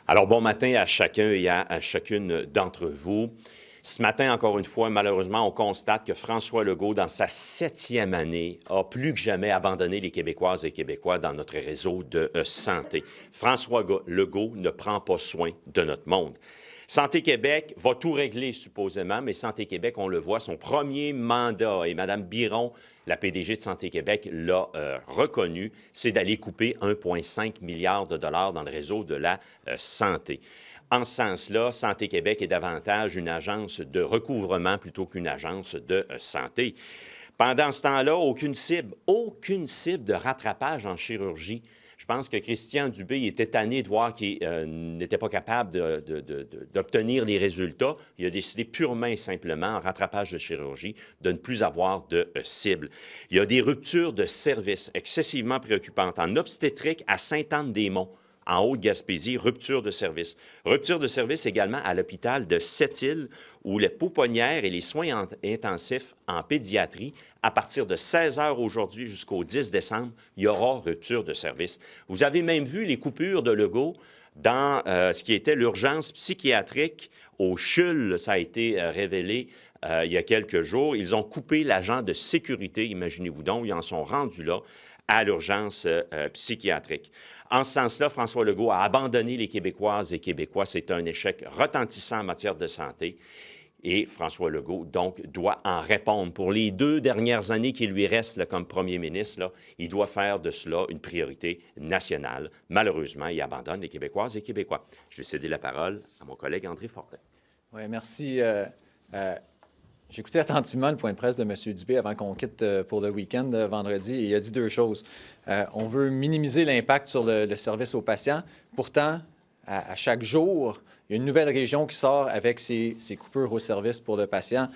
Alors, bon matin à chacun et à chacune d'entre vous. Ce matin, encore une fois, malheureusement, on constate que François Legault, dans sa 7e année, a plus que jamais abandonné les Québécoises et Québécois dans notre réseau de santé. François Legault ne prend pas soin de notre monde. Santé Québec va tout régler supposément, mais Santé Québec, on le voit, son premier mandat, et Mme Biron, la PDG de Santé Québec, l'a reconnu, c'est d'aller couper 1,5 milliard de dollars dans le réseau de la santé. En ce sens-là, Santé Québec est davantage une agence de recouvrement plutôt qu'une agence de santé. Pendant ce temps-là, aucune cible de rattrapage en chirurgie. Je pense que Christian Dubé était tanné de voir qu'il n'était pas capable d'obtenir les résultats. Il a décidé purement et simplement, en rattrapage de chirurgie, de ne plus avoir de cible. Il y a des ruptures de services excessivement préoccupantes en obstétrique à Sainte-Anne-des-Monts. En Haute-Gaspésie, rupture de service. Rupture de service également à l'hôpital de Sept-Îles, où les pouponnières et les soins intensifs en pédiatrie, à partir de 16 heures aujourd'hui jusqu'au 10 décembre, il y aura rupture de service. Vous avez même vu les coupures de Legault dans ce qui était l'urgence psychiatrique au CHUL. Ça a été révélé il y a quelques jours. Ils ont coupé l'agent de sécurité, imaginez-vous donc, ils en sont rendus là, à l'urgence psychiatrique. En ce sens-là, François Legault a abandonné les Québécoises et Québécois. C'est un échec retentissant en matière de santé. Et François Legault, donc, doit en répondre. Pour les 2 dernières années qui lui restent là, comme premier ministre, là, il doit faire de cela une priorité nationale. Malheureusement, il abandonne les Québécoises et Québécois. Je vais céder la parole à mon collègue André Fortin. Oui, merci. J'ai écouté attentivement le point de presse de M. Dubé avant qu'on quitte pour le week-end vendredi et il a dit 2 choses. On veut minimiser l'impact sur le service aux patients. Pourtant, à chaque jour, il y a une nouvelle région qui sort avec ses coupures au service pour le patient.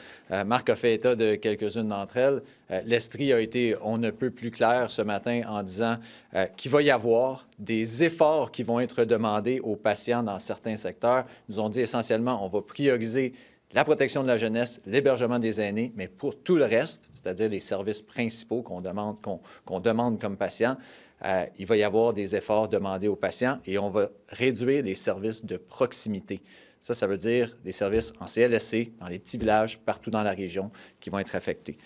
Marc a fait état de quelques-unes d'entre elles. L'Estrie a été on ne peut plus clair ce matin en disant qu'il va y avoir des efforts qui vont être demandés aux patients dans certains secteurs. Ils nous ont dit essentiellement on va prioriser la protection de la jeunesse, l'hébergement des aînés, mais pour tout le reste, c'est-à-dire les services principaux qu'on demande comme patient, il va y avoir des efforts demandés aux patients et on va réduire les services de proximité. Ça veut dire des services en CLSC, dans les petits villages, partout dans la région, qui vont être affectés.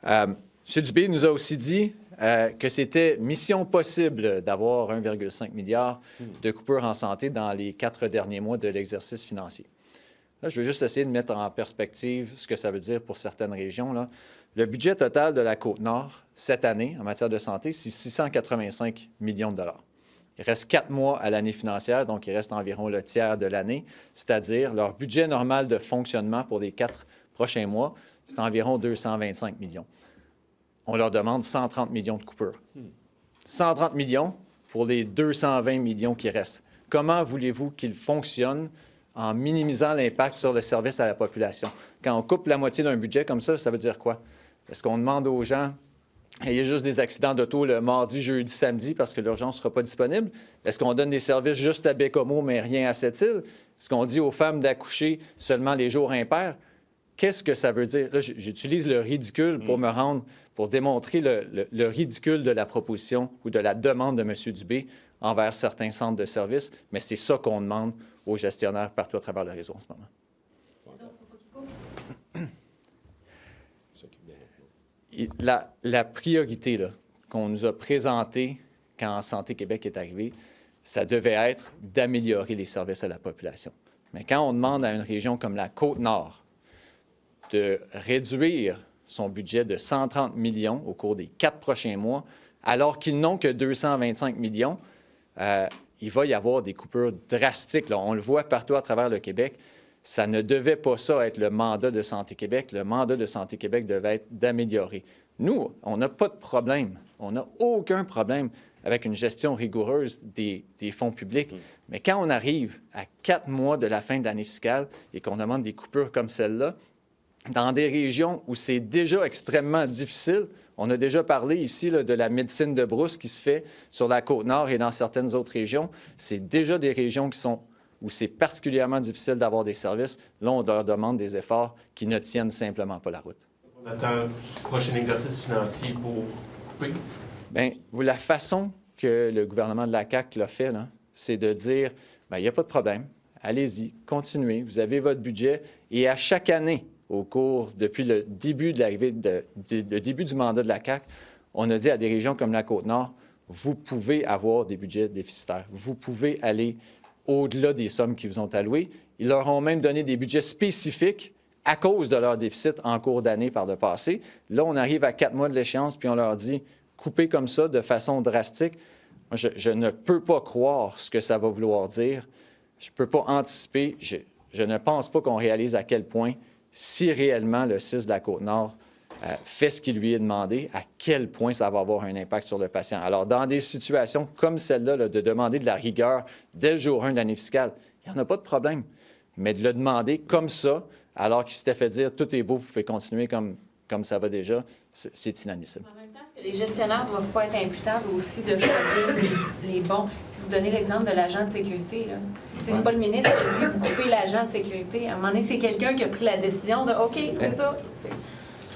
M. Dubé nous a aussi dit que c'était mission possible d'avoir 1,5 milliard de coupures en santé dans les 4 derniers mois de l'exercice financier. Là, je veux juste essayer de mettre en perspective ce que ça veut dire pour certaines régions. Là. Le budget total de la Côte-Nord, cette année, en matière de santé, c'est 685 millions de dollars. Il reste 4 mois à l'année financière, donc il reste environ le tiers de l'année, c'est-à-dire leur budget normal de fonctionnement pour les 4 prochains mois, c'est environ 225 millions. On leur demande 130 millions de coupures. 130 millions pour les 220 millions qui restent. Comment voulez-vous qu'ils fonctionnent en minimisant l'impact sur le service à la population? Quand on coupe la moitié d'un budget comme ça veut dire quoi? Est-ce qu'on demande aux gens, il y a juste des accidents d'auto le mardi, jeudi, samedi parce que l'urgence ne sera pas disponible? Est-ce qu'on donne des services juste à Bécomo, mais rien à Sept-Îles? Est-ce qu'on dit aux femmes d'accoucher seulement les jours impairs? Qu'est-ce que ça veut dire? Là, j'utilise le ridicule pour démontrer le ridicule de la proposition ou de la demande de M. Dubé envers certains centres de services, mais c'est ça qu'on demande aux gestionnaires partout à travers le réseau en ce moment. La priorité qu'on nous a présentée quand Santé Québec est arrivé, ça devait être d'améliorer les services à la population. Mais quand on demande à une région comme la Côte-Nord de réduire son budget de 130 millions au cours des 4 prochains mois, alors qu'ils n'ont que 225 millions, il va y avoir des coupures drastiques. Là. On le voit partout à travers le Québec. Ça ne devait pas ça être le mandat de Santé Québec. Le mandat de Santé Québec devait être d'améliorer. Nous, on n'a pas de problème. On n'a aucun problème avec une gestion rigoureuse des fonds publics. Mais quand on arrive à 4 mois de la fin de l'année fiscale et qu'on demande des coupures comme celle-là, dans des régions où c'est déjà extrêmement difficile, on a déjà parlé ici de la médecine de brousse qui se fait sur la Côte-Nord et dans certaines autres régions. C'est déjà des régions où c'est particulièrement difficile d'avoir des services. Là, on leur demande des efforts qui ne tiennent simplement pas la route. On attend le prochain exercice financier pour couper? Bien, la façon que le gouvernement de la CAQ l'a fait, c'est de dire bien, il n'y a pas de problème. Allez-y, continuez. Vous avez votre budget. Et à chaque année, depuis le début le début du mandat de la CAQ, on a dit à des régions comme la Côte-Nord, vous pouvez avoir des budgets déficitaires. Vous pouvez aller au-delà des sommes qui vous ont allouées. Ils leur ont même donné des budgets spécifiques à cause de leur déficit en cours d'année par le passé. Là, on arrive à 4 mois de l'échéance, puis on leur dit, coupez comme ça de façon drastique. Moi, je ne peux pas croire ce que ça va vouloir dire. Je ne peux pas anticiper. Je ne pense pas qu'on réalise à quel point, si réellement le CIS de la Côte-Nord fait ce qui lui est demandé, à quel point ça va avoir un impact sur le patient. Alors, dans des situations comme celle-là, de demander de la rigueur dès le jour 1 de l'année fiscale, il n'y en a pas de problème. Mais de le demander comme ça, alors qu'il s'était fait dire « tout est beau, vous pouvez continuer comme ça va déjà », c'est inadmissible. En même temps, est-ce que les gestionnaires ne doivent pas être imputables aussi de choisir les bons? Si vous donnez l'exemple de l'agent de sécurité, là. C'est pas le ministre qui dit « vous coupez l'agent de sécurité ». À un moment donné, c'est quelqu'un qui a pris la décision de « OK, c'est ça ».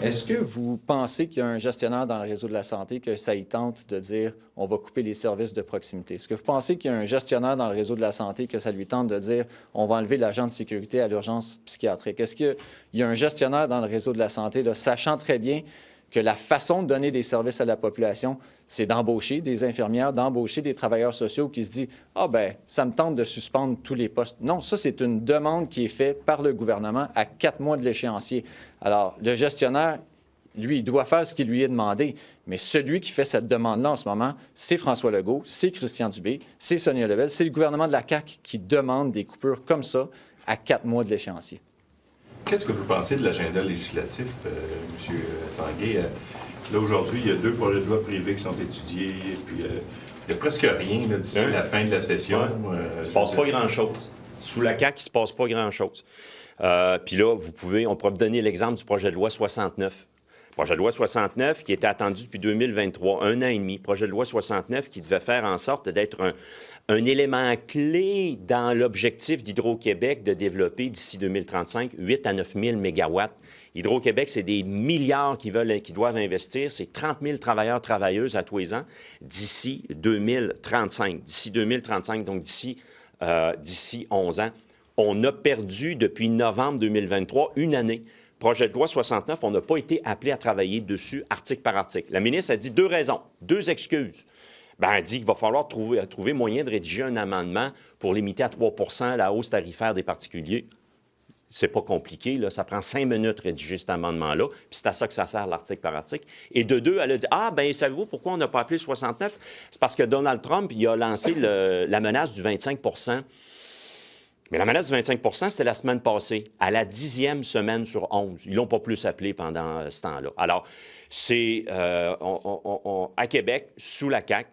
Est-ce que vous pensez qu'il y a un gestionnaire dans le réseau de la santé que ça y tente de dire « on va couper les services de proximité ». Est-ce que vous pensez qu'il y a un gestionnaire dans le réseau de la santé que ça lui tente de dire « on va enlever l'agent de sécurité à l'urgence psychiatrique ». Est-ce qu'il y a un gestionnaire dans le réseau de la santé, là, sachant très bien que la façon de donner des services à la population, c'est d'embaucher des infirmières, d'embaucher des travailleurs sociaux qui se disent « ah ben ça me tente de suspendre tous les postes ». Non, ça, c'est une demande qui est faite par le gouvernement à 4 mois de l'échéancier. Alors, le gestionnaire, lui, il doit faire ce qui lui est demandé, mais celui qui fait cette demande-là en ce moment, c'est François Legault, c'est Christian Dubé, c'est Sonia Lebel, c'est le gouvernement de la CAQ qui demande des coupures comme ça à 4 mois de l'échéancier. Qu'est-ce que vous pensez de l'agenda législatif, M. Tanguay? Là, aujourd'hui, il y a 2 projets de loi privés qui sont étudiés, et puis il n'y a presque rien d'ici la fin de la session. Il ne se passe pas grand-chose. Sous la CAQ, il ne se passe pas grand-chose. Puis là, on pourrait me donner l'exemple du projet de loi 69. Projet de loi 69 qui était attendu depuis 2023, 1 an et demi. Projet de loi 69 qui devait faire en sorte d'être un élément clé dans l'objectif d'Hydro-Québec de développer d'ici 2035 8 à 9 000 mégawatts. Hydro-Québec, c'est des milliards qui doivent investir. C'est 30 000 travailleurs, travailleuses à tous les ans d'ici 2035. D'ici 2035, donc d'ici 11 ans. On a perdu depuis novembre 2023 une année. Projet de loi 69, on n'a pas été appelé à travailler dessus article par article. La ministre a dit 2 raisons, 2 excuses. Bien, elle dit qu'il va falloir trouver moyen de rédiger un amendement pour limiter à 3 % la hausse tarifaire des particuliers. C'est pas compliqué, là. Ça prend 5 minutes de rédiger cet amendement-là, puis c'est à ça que ça sert l'article par article. Et de 2, elle a dit « Ah, bien, savez-vous pourquoi on n'a pas appelé 69? C'est parce que Donald Trump, il a lancé la menace du 25 %. Mais la menace du 25 % c'était la semaine passée, à la 10e semaine sur 11. Ils ne l'ont pas plus appelé pendant ce temps-là. Alors, c'est à Québec, sous la CAQ,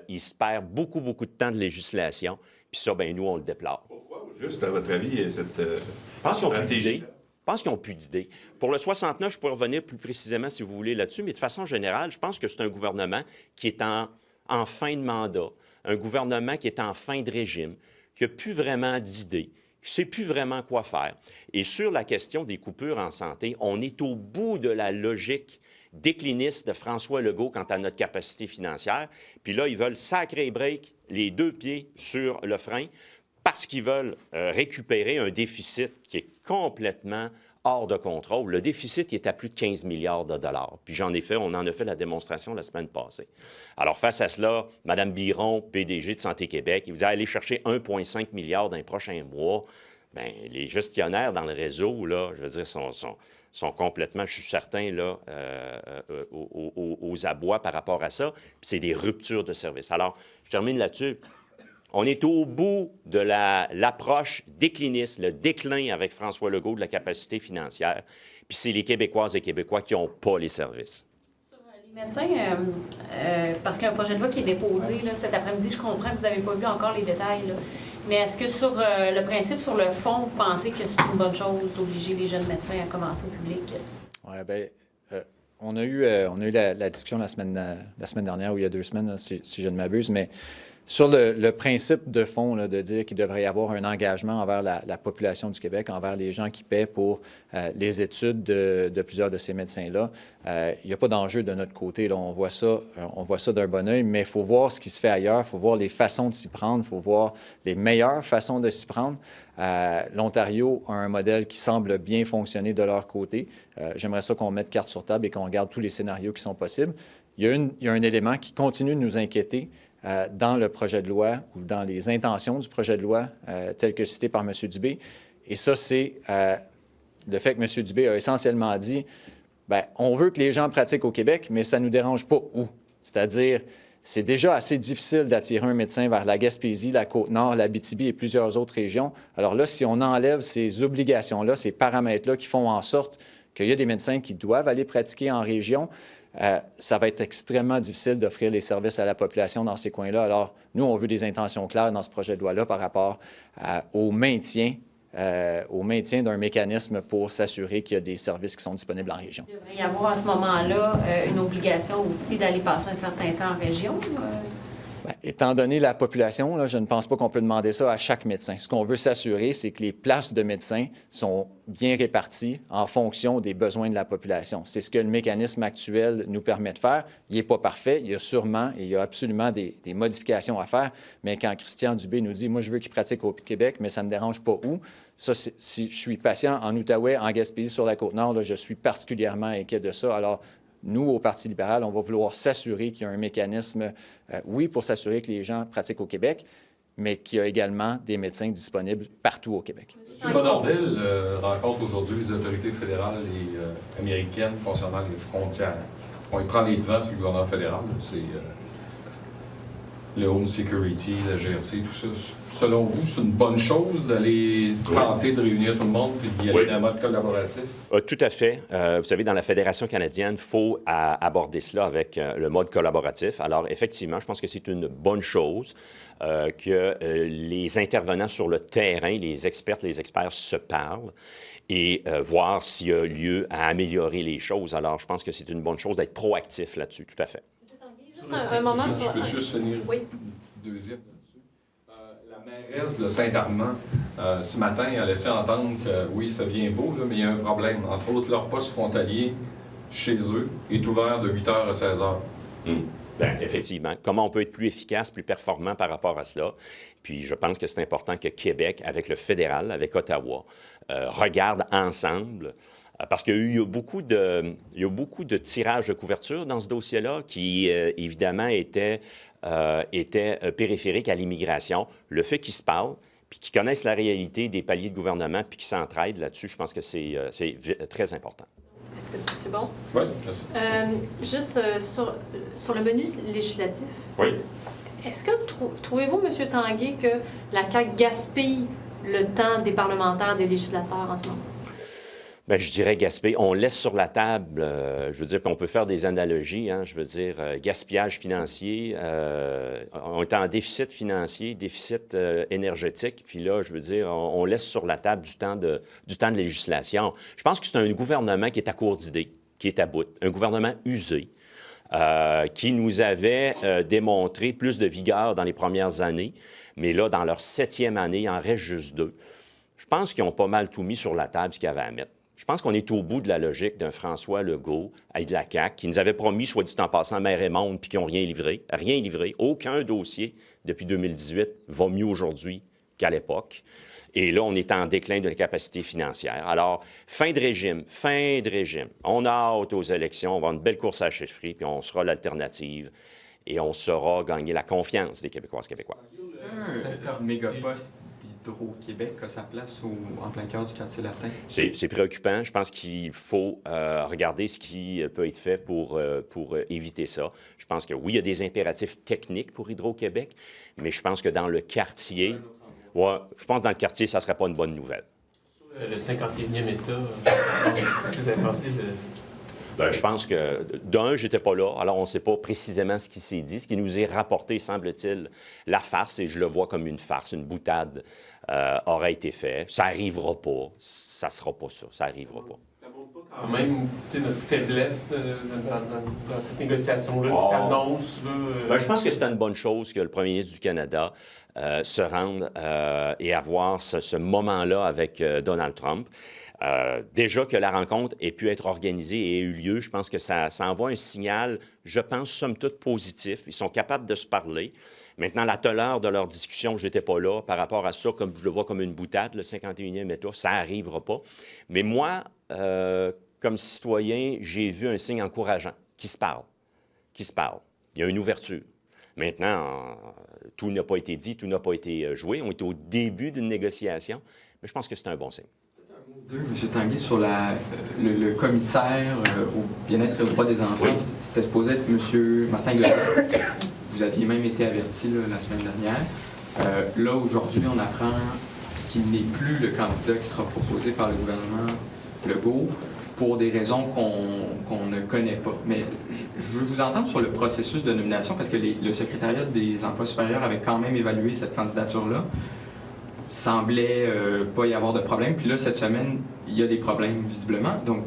il se perd beaucoup de temps de législation. Puis ça, bien, nous, on le déplore. Pourquoi, juste à votre avis, cette Je pense qu'ils n'ont plus d'idées. Je pense qu'ils n'ont plus d'idées. Pour le 69, je pourrais revenir plus précisément, si vous voulez, là-dessus, mais de façon générale, je pense que c'est un gouvernement qui est en fin de mandat, un gouvernement qui est en fin de régime, qui n'a plus vraiment d'idées, qui ne sait plus vraiment quoi faire. Et sur la question des coupures en santé, on est au bout de la logique décliniste de François Legault quant à notre capacité financière. Puis là, ils veulent sacrer break, les 2 pieds sur le frein, parce qu'ils veulent récupérer un déficit qui est complètement hors de contrôle. Le déficit il est à plus de 15 milliards de dollars. Puis on en a fait la démonstration la semaine passée. Alors, face à cela, Mme Biron, PDG de Santé Québec, il vous dit aller chercher 1,5 milliard dans les prochains mois. Bien, les gestionnaires dans le réseau, là, je veux dire, sont complètement, je suis certain, là, aux abois par rapport à ça. Puis c'est des ruptures de service. Alors, je termine là-dessus. On est au bout de l'approche décliniste, le déclin avec François Legault de la capacité financière. Puis c'est les Québécoises et Québécois qui n'ont pas les services. Sur les médecins, parce qu'il y a un projet de loi qui est déposé là, cet après-midi, je comprends que vous n'avez pas vu encore les détails, là. Mais est-ce que sur le principe, sur le fond, vous pensez que c'est une bonne chose d'obliger les jeunes médecins à commencer au public? Oui, bien, on a eu la discussion la semaine dernière, ou il y a 2 semaines, là, si je ne m'abuse, mais Sur le principe de fond, là, de dire qu'il devrait y avoir un engagement envers la population du Québec, envers les gens qui paient pour les études de plusieurs de ces médecins-là, il n'y a pas d'enjeu de notre côté. Là, on voit ça d'un bon œil, mais il faut voir ce qui se fait ailleurs, il faut voir les façons de s'y prendre, il faut voir les meilleures façons de s'y prendre. L'Ontario a un modèle qui semble bien fonctionner de leur côté. J'aimerais ça qu'on mette carte sur table et qu'on regarde tous les scénarios qui sont possibles. Il y a un élément qui continue de nous inquiéter dans le projet de loi ou dans les intentions du projet de loi tel que cité par M. Dubé. Et ça, c'est le fait que M. Dubé a essentiellement dit, bien, on veut que les gens pratiquent au Québec, mais ça ne nous dérange pas où. C'est-à-dire, c'est déjà assez difficile d'attirer un médecin vers la Gaspésie, la Côte-Nord, l'Abitibi et plusieurs autres régions. Alors là, si on enlève ces obligations-là, ces paramètres-là qui font en sorte qu'il y a des médecins qui doivent aller pratiquer en région, ça va être extrêmement difficile d'offrir les services à la population dans ces coins-là. Alors, nous, on veut des intentions claires dans ce projet de loi-là par rapport au maintien d'un mécanisme pour s'assurer qu'il y a des services qui sont disponibles en région. Il devrait y avoir à ce moment-là une obligation aussi d'aller passer un certain temps en région? Bien, étant donné la population, là, je ne pense pas qu'on peut demander ça à chaque médecin. Ce qu'on veut s'assurer, c'est que les places de médecins sont bien réparties en fonction des besoins de la population. C'est ce que le mécanisme actuel nous permet de faire. Il n'est pas parfait. Il y a sûrement et il y a absolument des modifications à faire. Mais quand Christian Dubé nous dit « Moi, je veux qu'il pratique au Québec, mais ça ne me dérange pas où », ça, si je suis patient en Outaouais, en Gaspésie, sur la Côte-Nord, là, je suis particulièrement inquiet de ça. Alors, nous, au Parti libéral, on va vouloir s'assurer qu'il y a un mécanisme, oui, pour s'assurer que les gens pratiquent au Québec, mais qu'il y a également des médecins disponibles partout au Québec. M. Bonardel rencontre aujourd'hui les autorités fédérales et américaines concernant les frontières. Il prend les devants sur le gouvernement fédéral. C'est le Home Security, la GRC, tout ça. Selon vous, c'est une bonne chose d'aller tenter de réunir tout le monde et d'y aller dans un mode collaboratif? Tout à fait. Vous savez, dans la Fédération canadienne, il faut aborder cela avec le mode collaboratif. Alors, effectivement, je pense que c'est une bonne chose que les intervenants sur le terrain, les experts se parlent et voir s'il y a lieu à améliorer les choses. Alors, je pense que c'est une bonne chose d'être proactif là-dessus, tout à fait. Un moment Je peux juste finir deuxième là-dessus. La mairesse de Saint-Armand, ce matin, a laissé entendre que oui, c'est bien beau, là, mais il y a un problème. Entre autres, leur poste frontalier chez eux est ouvert de 8h à 16h. Bien, effectivement. Comment on peut être plus efficace, plus performant par rapport à cela? Puis je pense que c'est important que Québec, avec le fédéral, avec Ottawa, regardent ensemble. Parce qu'il y a beaucoup de tirages de couverture dans ce dossier-là qui, évidemment, étaient périphériques à l'immigration. Le fait qu'ils se parlent, puis qu'ils connaissent la réalité des paliers de gouvernement, puis qu'ils s'entraident là-dessus, je pense que c'est très important. Est-ce que c'est bon? Oui, merci. Juste sur le menu législatif. Oui. Est-ce que trouvez-vous, M. Tanguay, que la CAQ gaspille le temps des parlementaires, des législateurs en ce moment? Bien, je dirais gaspiller. On laisse sur la table, je veux dire, qu'on peut faire des analogies, hein, je veux dire, gaspillage financier, on est en déficit financier, déficit énergétique, puis là, je veux dire, on laisse sur la table du temps de législation. Je pense que c'est un gouvernement qui est à court d'idées, qui est à bout, un gouvernement usé, qui nous avait démontré plus de vigueur dans les premières années, mais là, dans leur 7e année, il en reste juste 2. Je pense qu'ils ont pas mal tout mis sur la table ce qu'il y avait à mettre. Je pense qu'on est au bout de la logique d'un François Legault et de la CAQ qui nous avait promis, soit dit en passant, mer et monde, puis qui n'ont rien livré. Rien livré. Aucun dossier depuis 2018 va mieux aujourd'hui qu'à l'époque. Et là, on est en déclin de la capacité financière. Alors, fin de régime. On a hâte aux élections, on va avoir une belle course à la chefferie, puis on sera l'alternative et on saura gagner la confiance des Québécoises, Québécois. Un mégaposte d'Hydro-Québec a sa place en plein cœur du quartier latin? C'est préoccupant. Je pense qu'il faut regarder ce qui peut être fait pour éviter ça. Je pense que oui, il y a des impératifs techniques pour Hydro-Québec, mais je pense que dans le quartier, je pense que dans le quartier, ça ne serait pas une bonne nouvelle. Sur le 51e État, qu'est-ce que vous avez pensé de... Bien, je pense que, d'un, j'étais pas là, alors on ne sait pas précisément ce qui s'est dit. Ce qui nous est rapporté, semble-t-il, la farce, et je le vois comme une farce, une boutade, aurait été fait. Ça n'arrivera pas. Ça ne sera pas ça. Ça n'arrivera pas. Ça montre pas Quand même, notre faiblesse dans cette négociation-là qui s'annonce. Ben, je pense que c'est une bonne chose que le premier ministre du Canada se rende et avoir ce moment-là avec Donald Trump. Déjà que la rencontre ait pu être organisée et ait eu lieu, je pense que ça envoie un signal, je pense, somme toute positif. Ils sont capables de se parler. Maintenant, la teneur de leur discussion, je n'étais pas là. Par rapport à ça, comme je le vois comme une boutade, le 51e État, ça n'arrivera pas. Mais moi, comme citoyen, j'ai vu un signe encourageant, qui se parle. Il y a une ouverture. Maintenant, tout n'a pas été dit, tout n'a pas été joué. On est au début d'une négociation, mais je pense que c'est un bon signe. M. Tanguay, sur le commissaire au bien-être et aux droits des enfants, oui. C'était supposé être M. Martin Godin. Vous aviez même été averti là, la semaine dernière. Là, aujourd'hui, on apprend qu'il n'est plus le candidat qui sera proposé par le gouvernement Legault pour des raisons qu'on ne connaît pas. Mais je veux vous entendre sur le processus de nomination parce que le secrétariat des emplois supérieurs avait quand même évalué cette candidature-là. Semblait pas y avoir de problème. Puis là, cette semaine, il y a des problèmes, visiblement. Donc,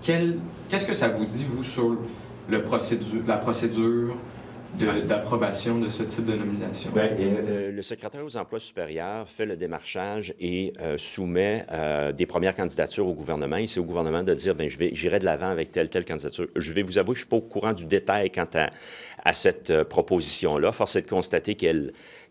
qu'est-ce que ça vous dit, vous, sur la procédure d'approbation de ce type de nomination? Bien, le secrétaire aux emplois supérieurs fait le démarchage et soumet des premières candidatures au gouvernement. Et c'est au gouvernement de dire, bien, j'irai de l'avant avec telle candidature. Je vais vous avouer que je ne suis pas au courant du détail quant à cette proposition-là. Force est de constater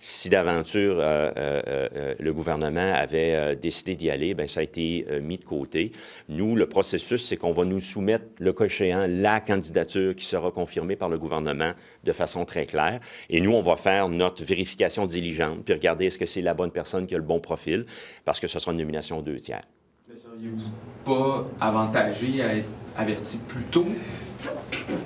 si d'aventure le gouvernement avait décidé d'y aller, bien, ça a été mis de côté. Nous, le processus, c'est qu'on va nous soumettre, le cas échéant, la candidature qui sera confirmée par le gouvernement de façon très claire. Et nous, on va faire notre vérification diligente, puis regarder est-ce que c'est la bonne personne qui a le bon profil, parce que ce sera une nomination aux 2 tiers. Ne seriez-vous pas avantagé à être averti plus tôt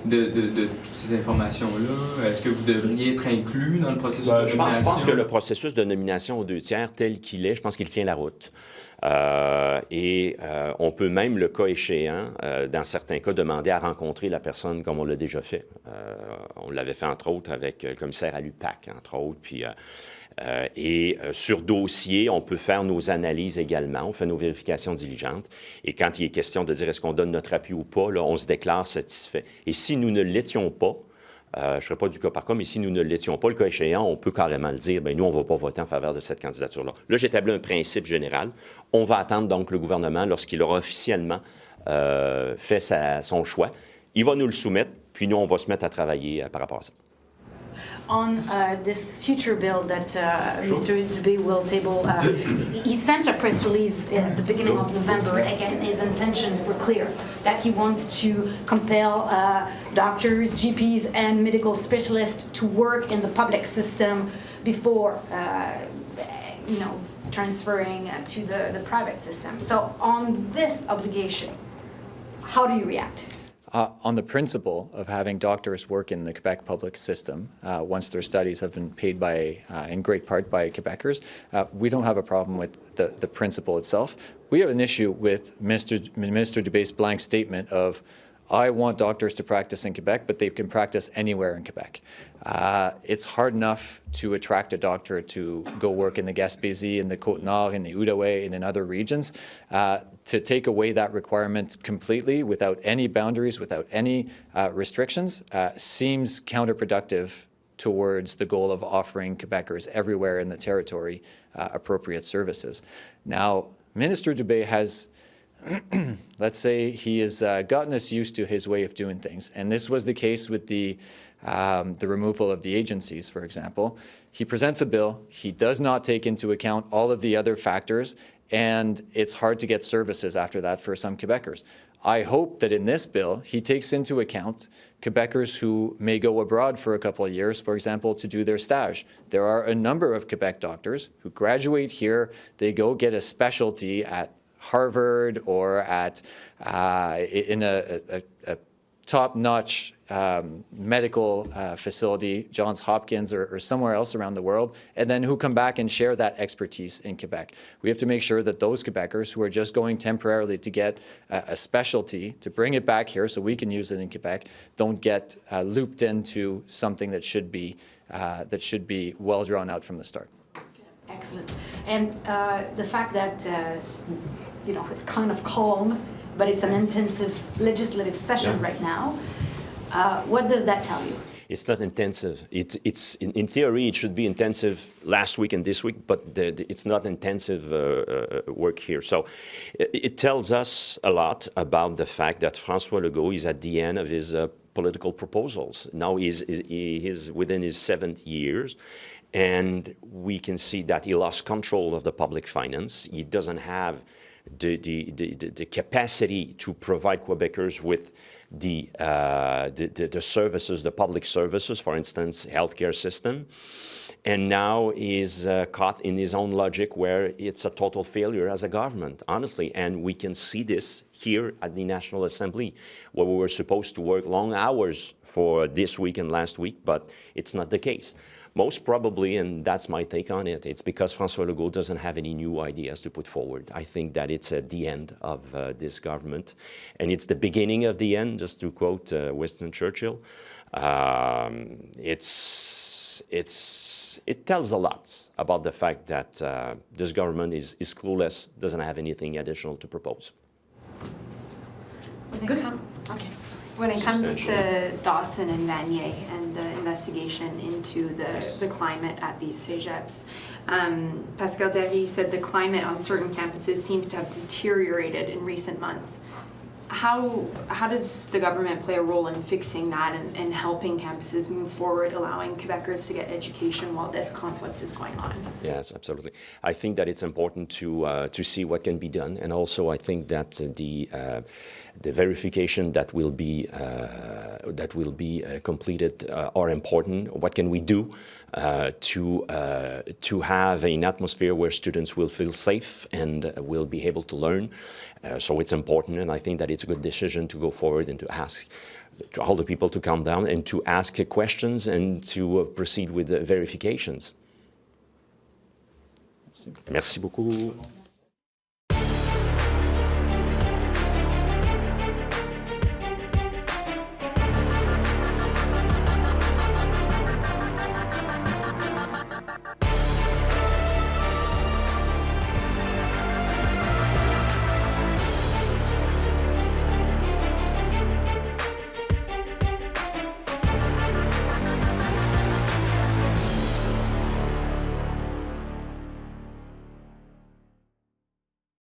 de toutes ces informations-là? Est-ce que vous devriez être inclus dans le processus de nomination? Je pense que le processus de nomination aux 2 tiers, tel qu'il est, je pense qu'il tient la route. On peut même, le cas échéant, dans certains cas, demander à rencontrer la personne comme on l'a déjà fait. On l'avait fait, entre autres, avec le commissaire à l'UPAC, entre autres. Puis, sur dossier, on peut faire nos analyses également. On fait nos vérifications diligentes. Et quand il est question de dire est-ce qu'on donne notre appui ou pas, là, on se déclare satisfait. Et si nous ne l'étions pas, je ne ferai pas du cas par cas, mais si nous ne l'étions pas, le cas échéant, on peut carrément le dire, bien, nous, on ne va pas voter en faveur de cette candidature-là. Là, j'établis un principe général. On va attendre donc le gouvernement, lorsqu'il aura officiellement fait son choix. Il va nous le soumettre, puis nous, on va se mettre à travailler par rapport à ça. On this future bill that Mr. Dubé will table, he sent a press release at the beginning of November. Again, his intentions were clear, that he wants to compel doctors, GPs, and medical specialists to work in the public system before, transferring to the private system. So on this obligation, how do you react? On the principle of having doctors work in the Quebec public system, once their studies have been paid in great part by Quebecers, we don't have a problem with the principle itself. We have an issue with Minister Dubé's blank statement of, I want doctors to practice in Quebec, but they can practice anywhere in Quebec. It's hard enough to attract a doctor to go work in the Gaspésie, in the Côte-Nord, in the Outaouais, and in other regions. To take away that requirement completely without any boundaries, without any restrictions, seems counterproductive towards the goal of offering Quebecers everywhere in the territory appropriate services. Now, Minister Dubé has let's say he has gotten us used to his way of doing things. And this was the case with the removal of the agencies, for example. He presents a bill, he does not take into account all of the other factors, and it's hard to get services after that for some Quebecers. I hope that in this bill, he takes into account Quebecers who may go abroad for a couple of years, for example, to do their stage. There are a number of Quebec doctors who graduate here, they go get a specialty at Harvard or at in a top-notch medical facility, Johns Hopkins or somewhere else around the world, and then who come back and share that expertise in Quebec. We have to make sure that those Quebecers who are just going temporarily to get a specialty, to bring it back here so we can use it in Quebec, don't get looped into something that should be well drawn out from the start. Excellent. And the fact that, it's kind of calm but it's an intensive legislative session right now. What does that tell you? It's not intensive. It's in theory, it should be intensive last week and this week, but it's not intensive work here. So it tells us a lot about the fact that François Legault is at the end of his political proposals. Now he's within his 7th years, and we can see that he lost control of the public finance. He doesn't have the capacity to provide Quebecers with the services, the public services, for instance, healthcare system. And now he's caught in his own logic where it's a total failure as a government, honestly. And we can see this here at the National Assembly, where we were supposed to work long hours for this week and last week, but it's not the case. Most probably, and that's my take on it, it's because François Legault doesn't have any new ideas to put forward. I think that it's at the end of this government, and it's the beginning of the end, just to quote Winston Churchill. It tells a lot about the fact that this government is clueless, doesn't have anything additional to propose. When it comes to Dawson and Vanier and the investigation into the climate at these cégeps, Pascal Derry said the climate on certain campuses seems to have deteriorated in recent months. How does the government play a role in fixing that and helping campuses move forward, allowing Quebecers to get education while this conflict is going on? Yes, absolutely. I think that it's important to see what can be done, and also I think that the verification that will be completed are important. What can we do to have an atmosphere where students will feel safe and will be able to learn? So it's important, and I think that it's a good decision to go forward and to ask to all the people to calm down and to ask questions and to proceed with the verifications. Merci beaucoup.